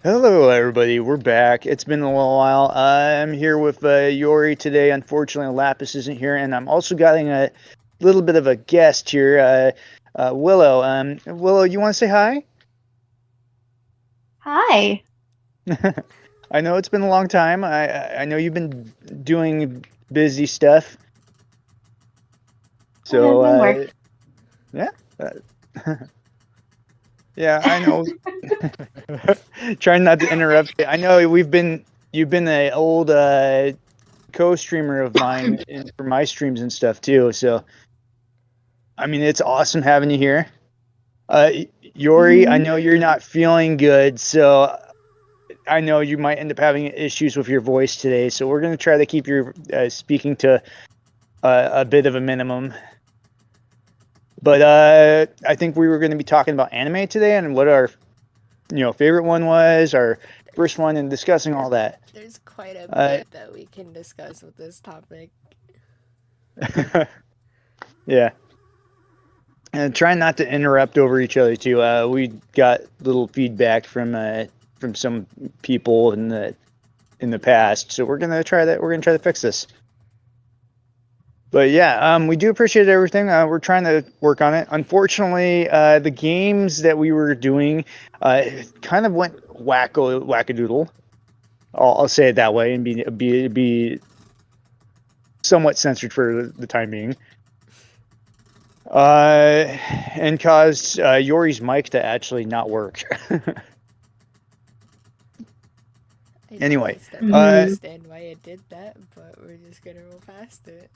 Hello, everybody. We're back. It's been a little while. I'm here with Yori today. Unfortunately, Lapis isn't here, and I'm also getting a little bit of a guest here, Willow. Willow, you want to say hi? Hi. I know it's been a long time. I know you've been doing busy stuff. So Been work. yeah, yeah. I know. Trying not to interrupt you. I know you've been an old co-streamer of mine for my streams and stuff too. So I mean, it's awesome having you here. Uh, Yori, I hmm know you're not feeling good, so I know you might end up having issues with your voice today. So we're gonna try to keep your speaking to a bit of a minimum. But I think we were going to be talking about anime today and what our favorite one was, our first one, and discussing all that. There's quite a Uh, bit that we can discuss with this topic. yeah. And trying not to interrupt over each other too. We got little feedback from some people in the past, so we're gonna try that. We're gonna try to fix this. But yeah, we do appreciate everything. We're trying to work on it. Unfortunately, the games that we were doing kind of went wackadoodle. I'll say it that way and be somewhat censored for the time being. And caused Yori's mic to actually not work. I don't Anyway, hmm understand why it did that, but we're just gonna roll past it.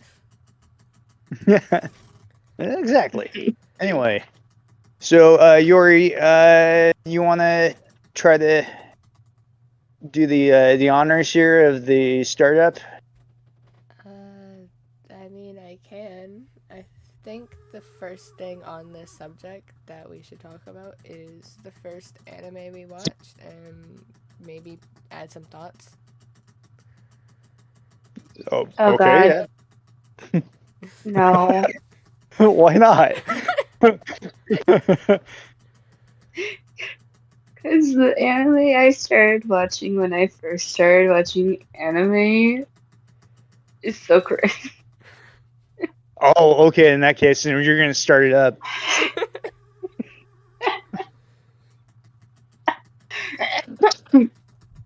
exactly. Anyway, so Yori, you want to try to do the honors here of the startup? I mean, I can. I think the first thing on this subject that we should talk about is the first anime we watched and maybe add some thoughts. Oh, Oh God, okay, no. yeah. Why not? Because the anime I started watching when I first started watching anime is so crazy. Oh, okay. In that case, then you're gonna start it up.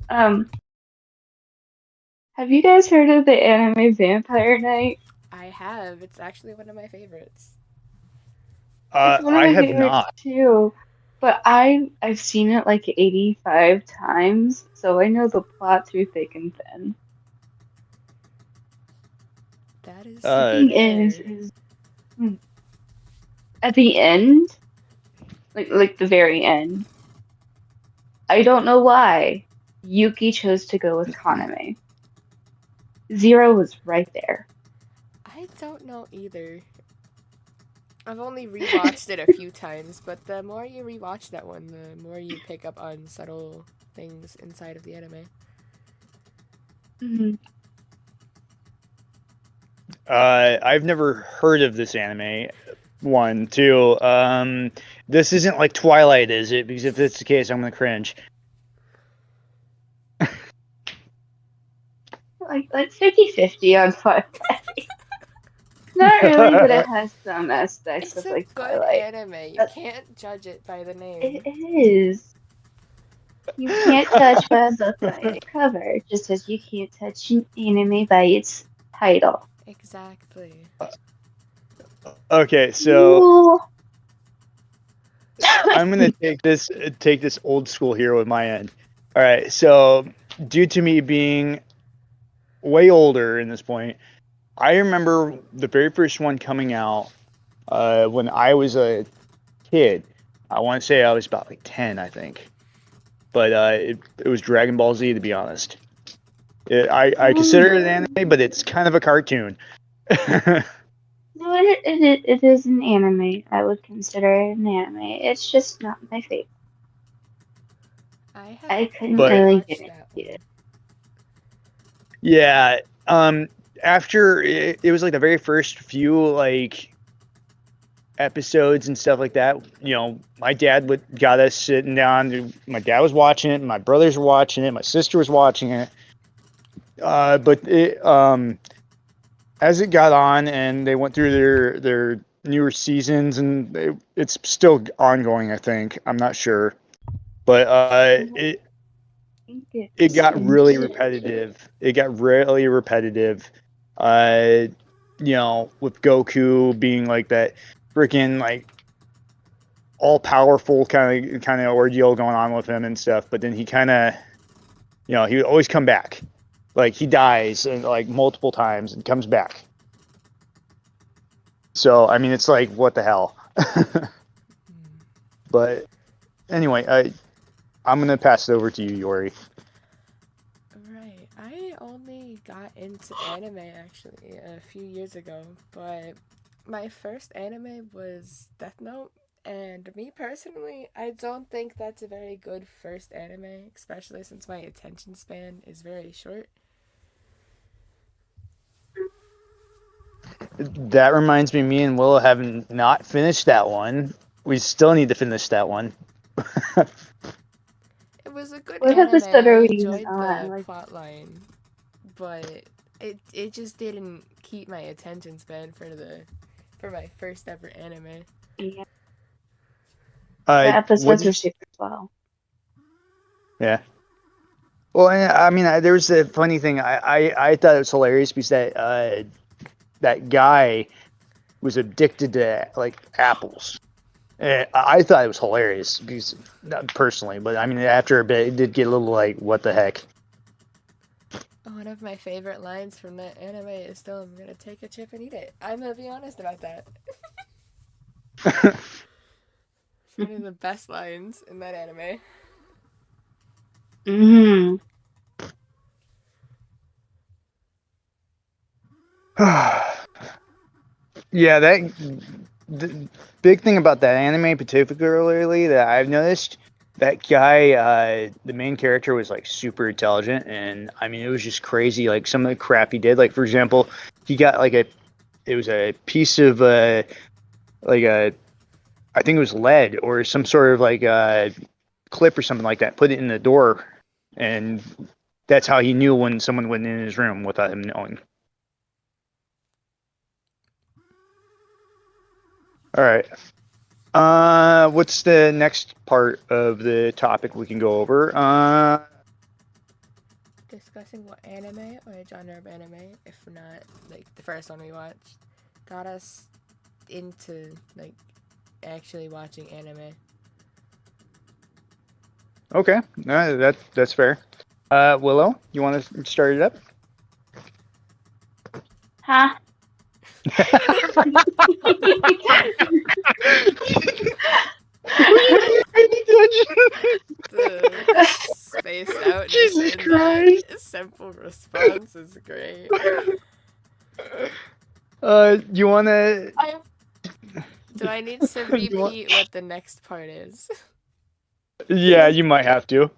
Um, have you guys heard of the anime Vampire Knight? I have. It's actually one of my favorites. It's one of I my have favorites not. too. But I've seen it like 85 times, so I know the plot through thick and thin. That is The Uh, thing fair. is hmm, at the end, like the very end, I don't know why Yuki chose to go with Kaname. Zero was right there. I don't know either. I've only rewatched it a few times, but the more you rewatch that one, the more you pick up on subtle things inside of the anime. Mhm. I've never heard of this anime. One, two. This isn't like Twilight, is it? Because if that's the case, I'm gonna cringe. Like 50-50 on Twilight. Not really, but it has some aspects It's of a like good Twilight. anime. You But can't judge it by the it name. is. You can't judge by a book by its cover, just as you can't touch an anime by its title. Exactly. Okay, so Ooh. I'm gonna take this old school here with my end. All right, so due to me being way older in this point, I remember the very first one coming out when I was a kid. I want to say I was about like 10, I think. But it was Dragon Ball Z, to be honest. I um, consider it an anime, but it's kind of a cartoon. no, it is an anime. I would consider it an anime. It's just not my favorite. I have I couldn't But only really get watched that into one. it. yeah, after it was like the very first few like episodes and stuff like that. You know, my dad got us sitting down. My dad was watching it. My brothers were watching it. My sister was watching it. But as it got on and they went through their newer seasons, and it's still ongoing. I think, I'm not sure, but it got really repetitive. It got really repetitive. You know, with Goku being like that freaking like all powerful kind of ordeal going on with him and stuff, but then he kind of, you know, he would always come back. Like he dies like multiple times and comes back. So I mean, it's like, what the hell? But anyway, I'm gonna pass it over to you, Yori. Right. I only got into anime actually a few years ago, but my first anime was Death Note, and me personally, I don't think that's a very good first anime, especially since my attention span is very short. That reminds me and Willow have not finished that one. We still need to finish that one. It was a good What anime. episode I are we even enjoyed on? the Like, plot line, but it just didn't keep my attention span for my first ever anime. yeah, the episodes were super slow. Yeah. Well, I mean, there was a funny thing. I thought it was hilarious because that guy was addicted to like apples. And I thought it was hilarious because, not personally, but I mean, after a bit, it did get a little like, what the heck? One of my favorite lines from that anime is still, "I'm gonna take a chip and eat it." I'm gonna be honest about that. It's one of the best lines in that anime. Mm-hmm. Yeah, the big thing about that anime particularly that I've noticed, that guy, the main character was like super intelligent, and I mean it was just crazy. Like some of the crap he did. Like for example, he got like it was a piece of like I think it was lead or some sort of like clip or something like that. Put it in the door, and that's how he knew when someone went in his room without him knowing. All right. What's the next part of the topic we can go over? Discussing what anime or genre of anime, if not like the first one we watched, got us into like actually watching anime. Okay, that's fair. Willow, you want to start it up? Huh? The spaced out Jesus in Christ. that simple response is great. You want to? Do I need to repeat what the next part is? Yeah, you might have to.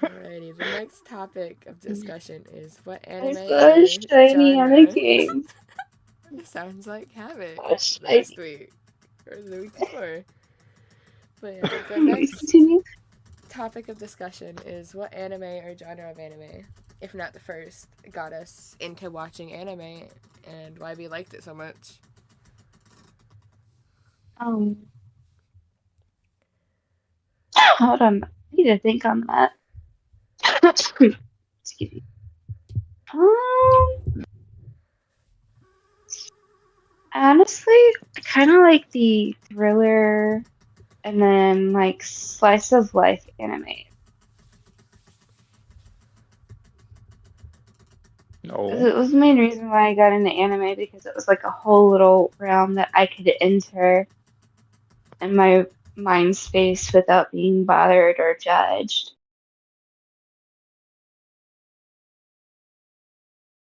Alrighty, the next topic of discussion is what anime I or saw shiny on a genre game. sounds like Habit Gosh, last week or the week before. But yeah, the next Continue. topic of discussion is what anime or genre of anime, if not the first, got us into watching anime and why we liked it so much. Hold on. I need to think on that. Excuse me. Honestly, I kind of like the thriller and then like slice of life anime. No. It was the main reason why I got into anime, because it was like a whole little realm that I could enter in my mind space without being bothered or judged.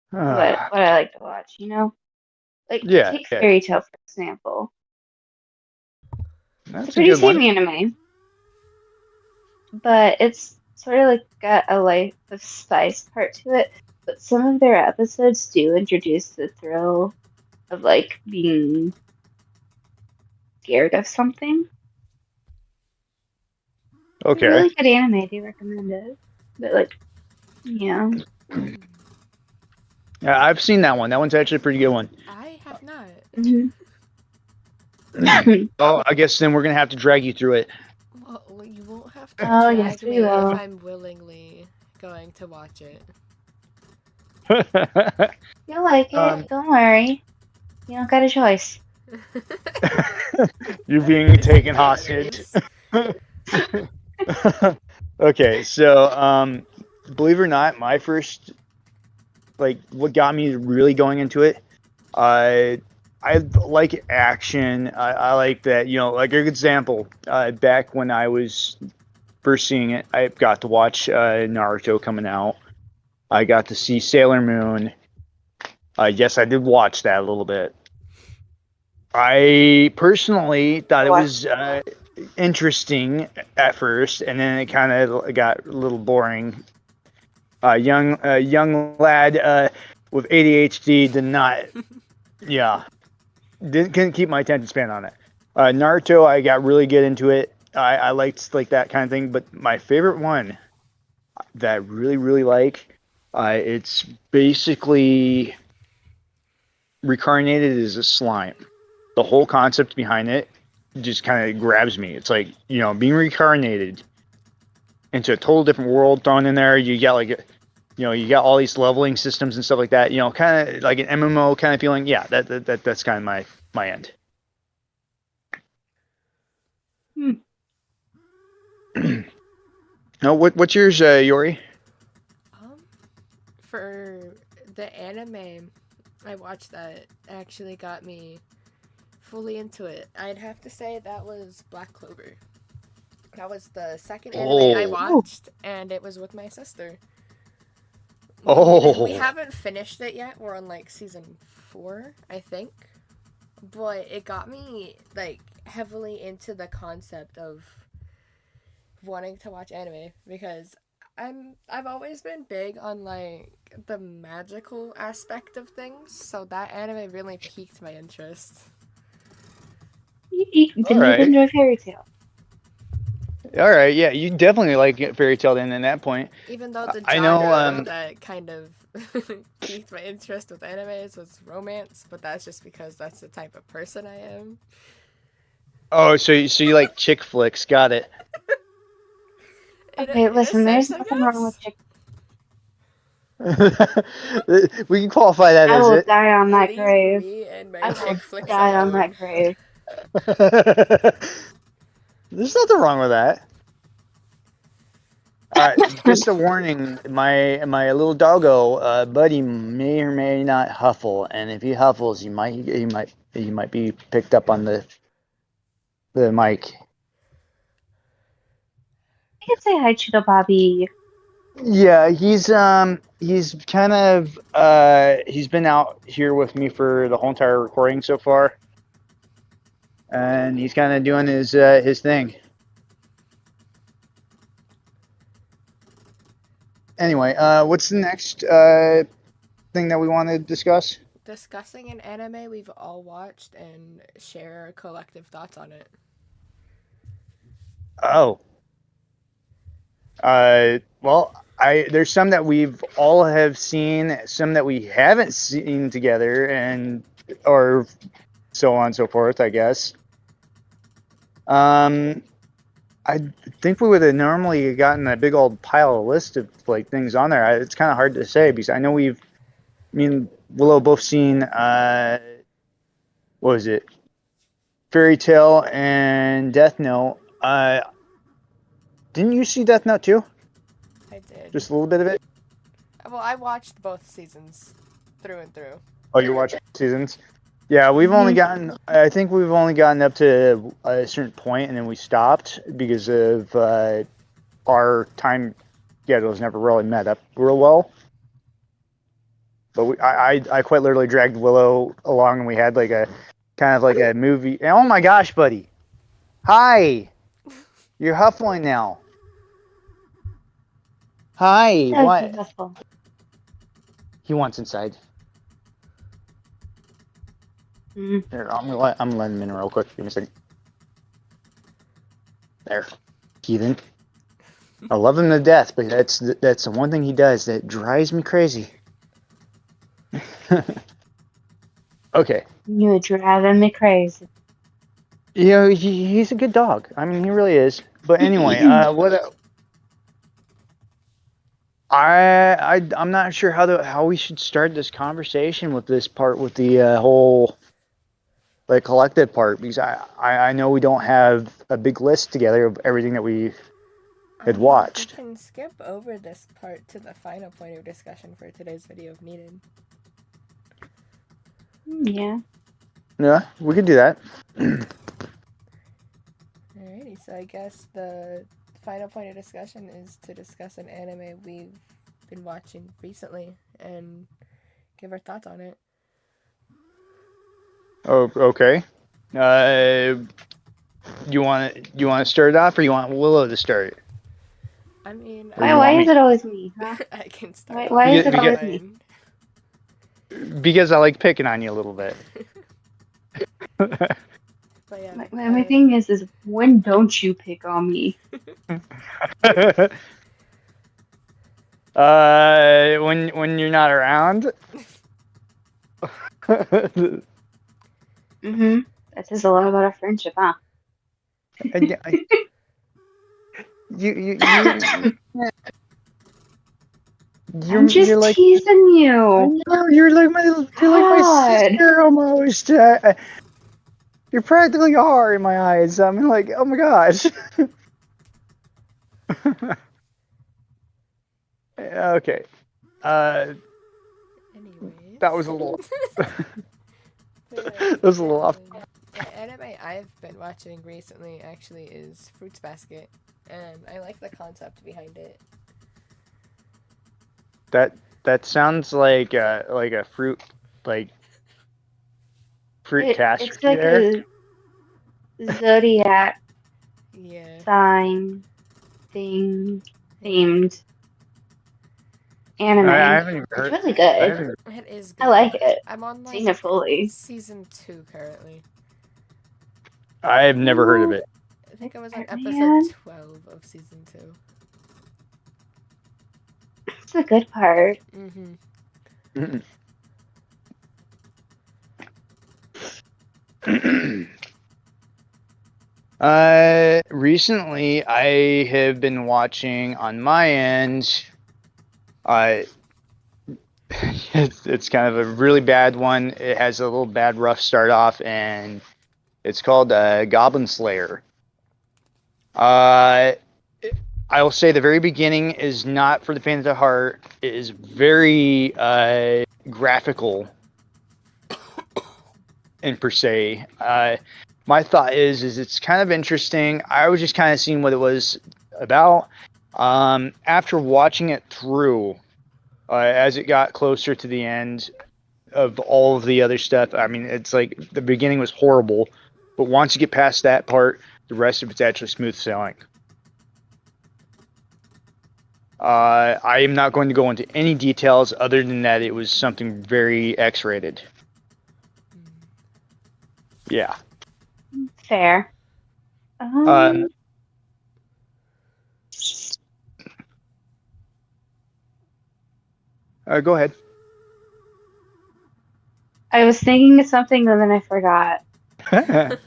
What I like to watch, you know? Like, Yeah, take yeah. Fairy Tail, for example. That's It's a pretty same anime. But it's sort of like got a life of spice part to it. But some of their episodes do introduce the thrill of like being scared of something, Okay. really good anime. I do recommend it. But like, yeah. Yeah, I've seen that one. That one's actually a pretty good one. I have not. Mhm. Oh, I guess then we're gonna have to drag you through it. Well, you won't have to Oh, drag yes, we me if will. I'm willingly going to watch it. You'll like it. Don't worry. You don't got a choice. You're being taken hostage. Okay, so believe it or not, my first, like, what got me really going into it, I like action. I like that, like a good example. Back when I was first seeing it, I got to watch Naruto coming out. I got to see Sailor Moon. Yes, I did watch that a little bit. I personally thought it was interesting at first, and then it kind of got a little boring. Young lad with ADHD did not, yeah, couldn't keep my attention span on it. Naruto, I got really good into it. I liked like that kind of thing, but my favorite one that I really like, it's basically reincarnated as a slime. The whole concept behind it just kind of grabs me. It's like, being reincarnated into a total different world thrown in there. You got like, you got all these leveling systems and stuff like that. Kind of like an MMO kind of feeling. Yeah, that's kind of my end. No, what's yours, Yori? For the anime I watched that actually got me fully into it, I'd have to say that was Black Clover. That was the second anime I watched, and it was with my sister. We haven't finished it yet. We're on like season 4, I think. But it got me like heavily into the concept of wanting to watch anime because I've always been big on like the magical aspect of things, so that anime really piqued my interest. You enjoy Fairy Tail. All right, yeah, you definitely like Fairy Tail then. At that point, even though the I know genre that kind of piqued my interest with animes was romance, but that's just because that's the type of person I am. Oh, so you like chick flicks? Got it. Okay, listen, there's nothing wrong with chick. We can qualify that I as will it. die on that grave. Me and my I chick will flicks die on that grave. There's nothing wrong with that. Just a warning, my little doggo, Buddy, may or may not huffle, and if he huffles, he might be picked up on the mic. You can say hi, Cheeto Bobby. Yeah, he's kind of he's been out here with me for the whole entire recording so far, and he's kind of doing his thing. Anyway, what's the next thing that we want to discuss? Discussing an anime we've all watched and share our collective thoughts on it. Oh. Well, there's some that we've all have seen, some that we haven't seen together, or so on and so forth, I guess. I think we would have normally gotten a big old pile of list of like things on there. It's kind of hard to say because I know me and Willow both seen what was it? Fairy Tail and Death Note. Didn't you see Death Note too? I did. Just a little bit of it? Well, I watched both seasons through and through. Oh, you watched seasons? Yeah, I think we've only gotten up to a certain point and then we stopped because of our time schedules never really met up real well. But I quite literally dragged Willow along and we had like a kind of like a movie. Oh my gosh, buddy. Hi. You're huffling now. Hi. What? He wants inside. Here, I'm gonna let him in real quick. Give me a second. There, heathen. I love him to death, but that's the one thing he does that drives me crazy. Okay. You're driving me crazy. You know, he's a good dog. I mean, he really is. But anyway, I'm not sure how we should start this conversation with this part with the whole like collective part, because I know we don't have a big list together of everything that we had watched. We can skip over this part to the final point of discussion for today's video if needed. Yeah. Yeah, we could do that. Alrighty, so I guess the final point of discussion is to discuss an anime we've been watching recently and give our thoughts on it. Oh, okay. You want to start it off, or you want Willow to start it? I mean, Why is it always me? Huh? I can start. Why is it Because- always me? Because I like picking on you a little bit. But yeah, My thing is when don't you pick on me? When you're not around. Mm-hmm. That says a lot about our friendship, huh? I'm just you're like, teasing you. no, you're like my God. sister almost. You're practically are in my eyes. I'm like, oh my gosh. Okay. anyways. That was a little. But yeah, That was a little off. An anime I've been watching recently actually is Fruits Basket, and I like the concept behind it. That sounds like a fruit catastrophe It's like there. a zodiac Yeah. sign thing themed anime. I haven't even heard. It's really I good. haven't- It is good. I like it. I'm on Seen it fully. season 2 currently. I've never heard of it. I think I was on Man. episode 12 of season 2. It's the good part. Mm-hmm. Recently I have been watching on my end. It's kind of a really bad one. It has a little bad rough start off, and it's called Goblin Slayer. I will say the very beginning is not for the faint of the heart. It is very graphical and per se. My thought is it's kind of interesting. I was just kind of seeing what it was about. After watching it through, as it got closer to the end of all of the other stuff, I mean, it's like the beginning was horrible, but once you get past that part, the rest of it's actually smooth sailing. I am not going to go into any details other than that it was something very X-rated. Yeah. Fair. Go ahead. I was thinking of something and then I forgot. That's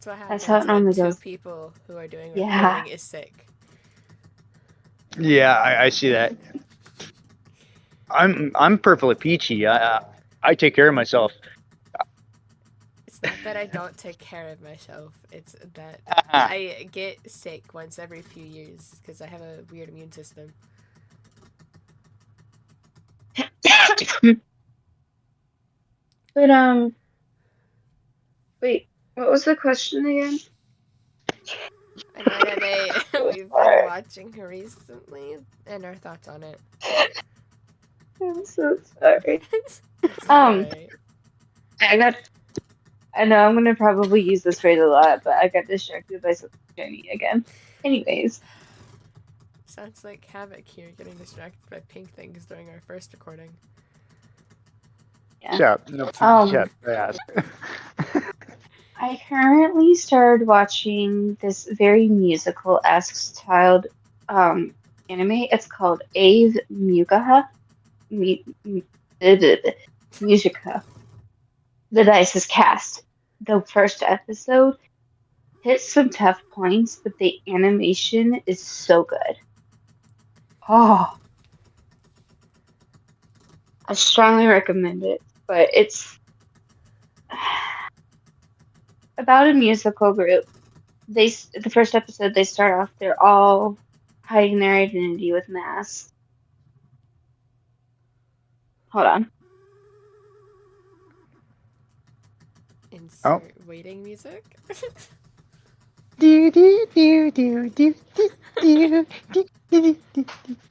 what happens how it normally when two goes. people who are doing Yeah. recording is sick. Yeah, I see that. I'm perfectly peachy. I take care of myself. It's not that I don't take care of myself. It's that I get sick once every few years because I have a weird immune system. But wait, what was the question again? An anime we've been watching recently and our thoughts on it. I'm so sorry. It's alright. I know I'm gonna probably use this phrase a lot, but I got distracted by something shiny again. Anyways, Sounds like Havoc here getting distracted by pink things during our first recording. yeah. Shut up. No, Um, shut up. I currently started watching this very musical-esque styled anime. It's called Ave Mugaha. Mu- mu- Musica. The Dice is Cast. The first episode hits some tough points, but the animation is so good. Oh, I strongly recommend it. But it's about a musical group. The first episode they start off they're all hiding their identity with masks. Hold on. Insert waiting music. Do, do, do, do, do, do, do, do, do, do, do,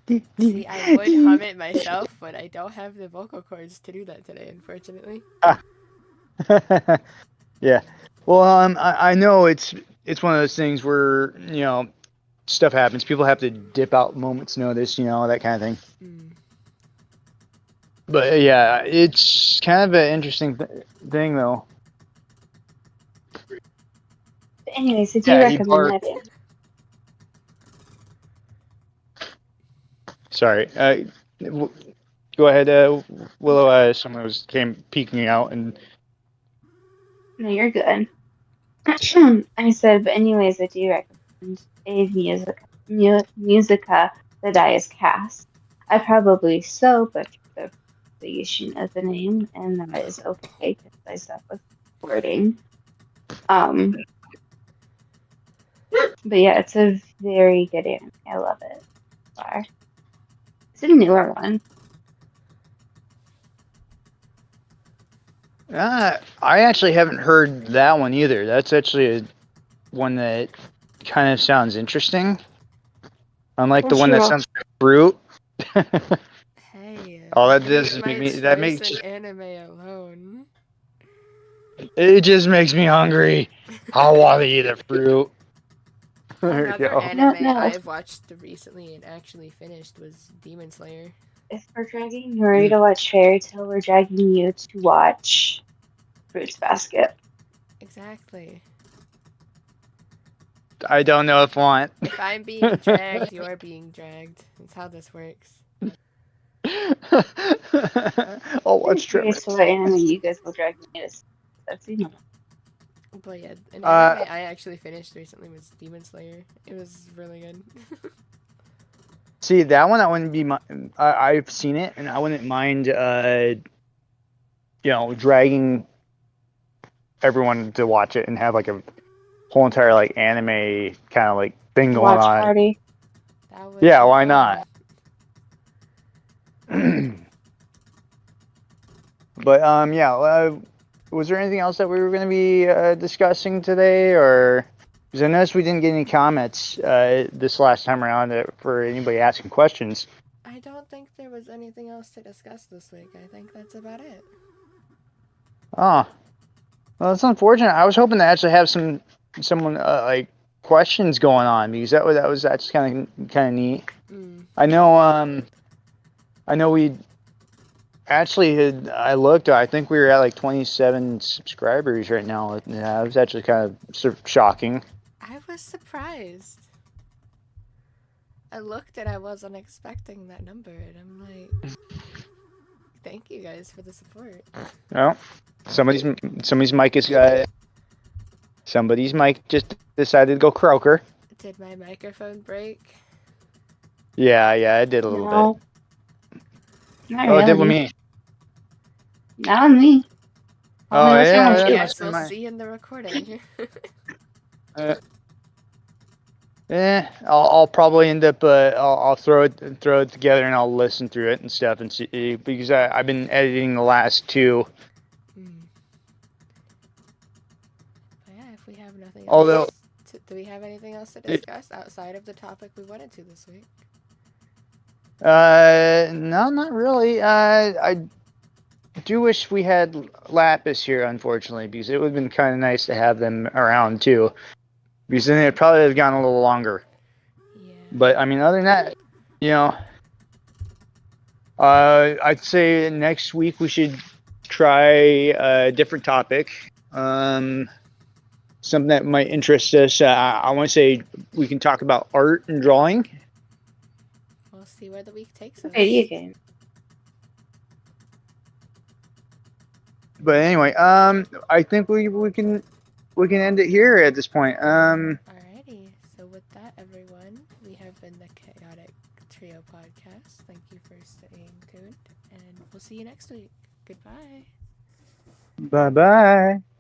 do. See, I would hum it myself, but I don't have the vocal cords to do that today, unfortunately. Yeah. Well, I know it's one of those things where stuff happens. People have to dip out moments notice, that kind of thing. Mm. But yeah, it's kind of an interesting thing though. But anyways, I do Yeah, he recommend barked. that band. Sorry. Go ahead, Willow. Someone came peeking out and. No, you're good. I said, but anyways, I do recommend a Musica, The Dice Cast. I probably so butchered the pronunciation of the name, and that is okay because I suck with wording. But yeah, it's a very good anime. I love it. It's a newer one. I actually haven't heard that one either. That's actually one that kind of sounds interesting. Unlike the one that sounds like fruit. Hey, Oh, that leave does my make me. choice That makes. in anime alone. It just makes me hungry. I want to eat a fruit. There you Another go. anime No. I've watched recently and actually finished was Demon Slayer. If we're dragging Nori to watch Fairy Tail, we're dragging you to watch Fruits Basket. Exactly. I don't know if I want. If I'm being dragged, you're being dragged. That's how this works. I'll watch Okay, Tremor. so what anime you guys will drag me to? I've seen them. But yeah, an anime I actually finished recently was Demon Slayer. It was really good. See, that one I wouldn't be. I've seen it, and I wouldn't mind. Dragging everyone to watch it and have like a whole entire like anime kind of like thing going Watch on. party. That would Yeah, be why fun. not? But was there anything else that we were going to be discussing today, or because I noticed we didn't get any comments this last time around for anybody asking questions. I don't think there was anything else to discuss this week. I think that's about it. Oh, well, that's unfortunate. I was hoping to actually have someone like questions going on because that's kind of neat. Mm. I know we actually I looked. I think we were at like 27 subscribers right now. Yeah, it was actually kind of shocking. I was surprised. I looked and I wasn't expecting that number, and I'm like, thank you guys for the support. Well, somebody's mic is somebody's mic just decided to go croaker. Did my microphone break? Yeah, it did a little bit. Not Oh, really. it did with me. Not on me. Oh, Only with yeah, someone that else. must Yes, be we'll mine. see in the recording. I'll probably end up. I'll throw it together and I'll listen through it and stuff and see because I've been editing the last two. But yeah, if we have nothing Although- else, do we have anything else to discuss outside of the topic we wanted to this week? No, not really. I do wish we had Lapis here, unfortunately, because it would have been kind of nice to have them around too. Because then it'd probably have gone a little longer. Yeah. But I mean, other than that, I'd say next week we should try a different topic. something that might interest us. I want to say we can talk about art and drawing. We'll see where the week takes us. Video game. But anyway, I think we can end it here at this point. Alrighty. So with that, everyone, we have been the Chaotic Trio podcast. Thank you for staying tuned, and we'll see you next week. Goodbye. Bye bye.